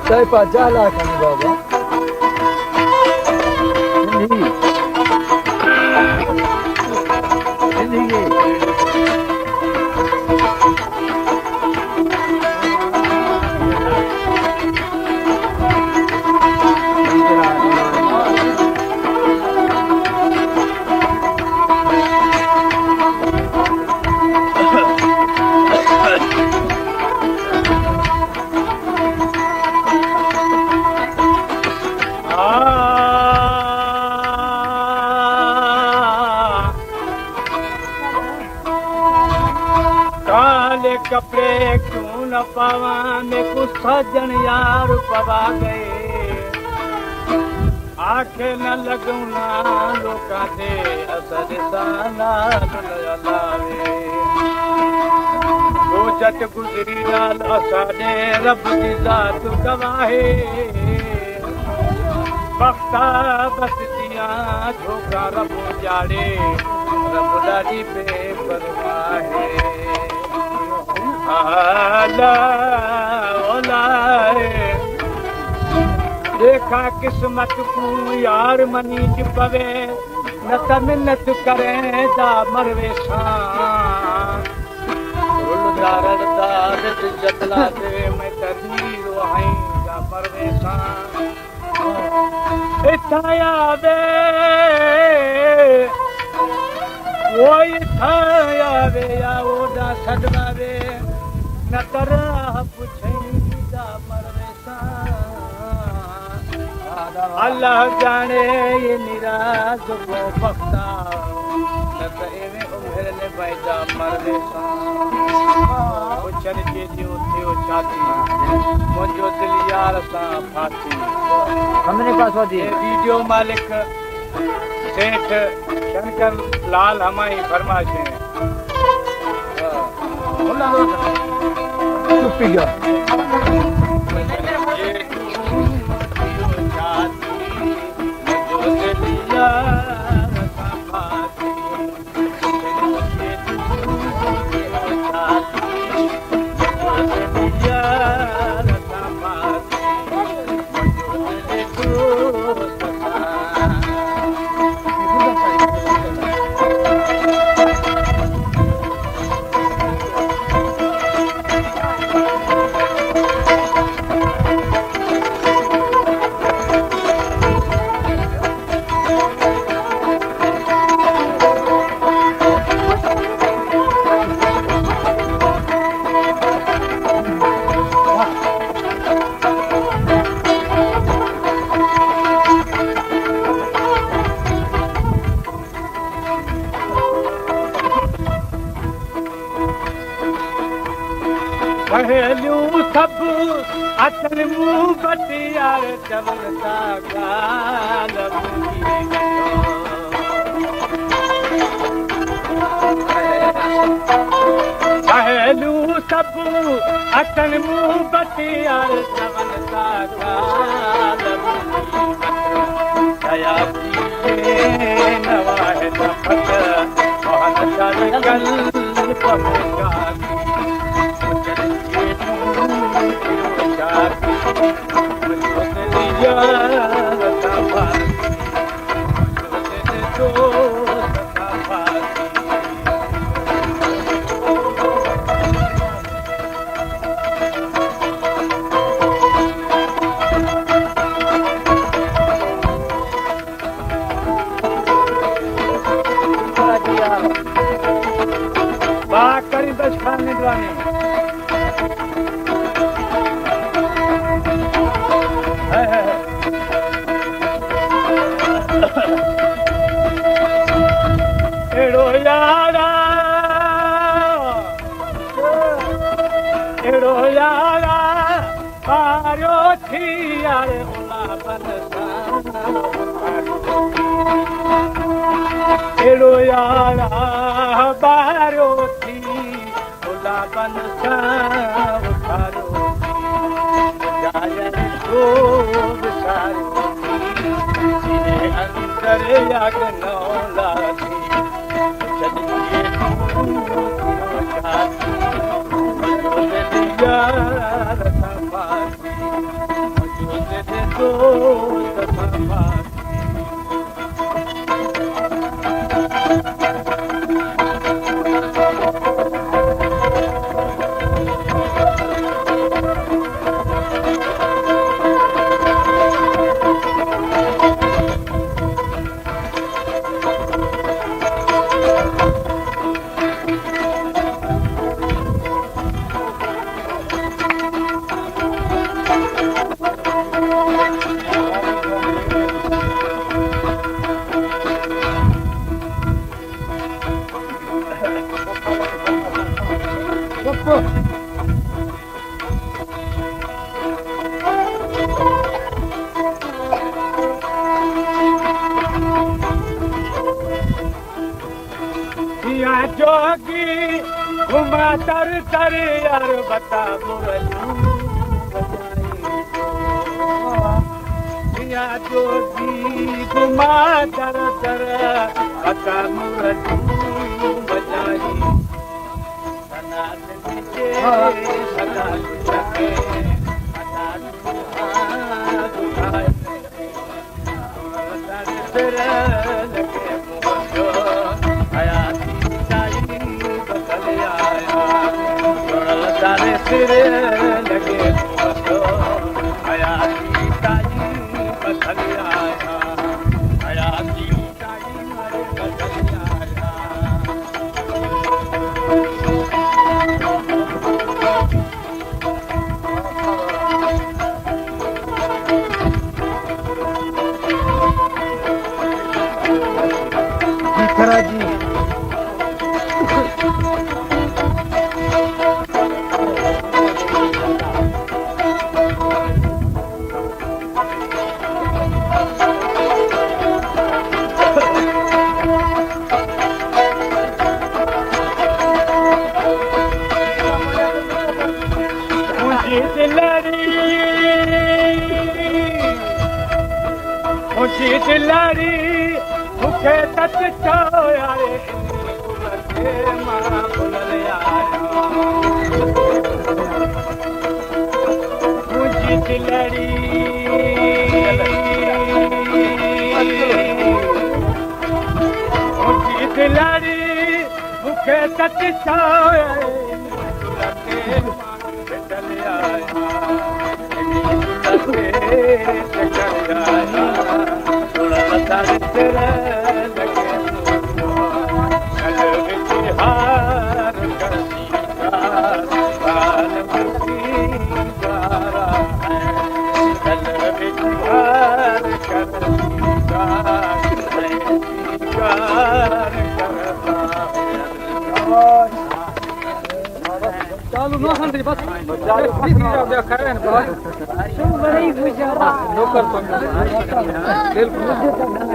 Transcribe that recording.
Sai pajala kan baba. कपड़े क्यों न पावा में कुछ सजन यार पवा गए आखे न लगूना लोका दे असर साना लावे वो जट गुजरी लाल असाने रब की जात गवाहे बख्ता बस दिया झोका रब जाड़े रब लारी पे परवाहे देखा किस्मत को यार मनी च पवे न त मिन्नत करे दा मरवे जतला दे मैं तरीरो हई दा मरवे इथाया दे वो इथाया वे या ओदा सदवा वे न तरा पुछईंदा मरवेसा अल्लाह जाने ये निराज को बख्ता न त एवे उम्र ने बैजा मरवेसा पुछन के जो थियो छाती मुझो दिल यार सा फाती हमने पास वादी वीडियो मालिक सेठ शंकर लाल हमारी फरमाइश है चुप्पी गया पहलू सब अचल मुंह बटियार चवनता गाल पहलू सब अचल मुंह बटियार चवनता गाल दया नवाह नफत मोहन चल कल पहुंचा बात करी 10 खाने दवाने एड़ो यारा पारो थी यार ओला बनसा एड़ो यारा पारो थी ओला बनसा उठारो जायन को विचारो सीने अंदर याग नौला थी चलिए यार सफाती या जोगी घुमा तर तर यार बता मुरली या जोगी घुमा तर तर बता मुरली बजाई सदा तुझे सदा तुझे सदा तुझे तेरे लगे मुझे आया तेरे लगे मुझको आया ताई बदल आया आया ताई बदल आया जी दिलरी मूंखे सच चओ यारे मां भुलल आहियां मुंहिंजी दिलरी मुंहिंजी दिलरी मूंखे सच चओ भुलल आहियां तेरे लगे मुझको कल बिहार बाल मुसीबारा है कल बिहार चालू ना खंडी बस चालू फिर खैर नौकर तो बिल्कुल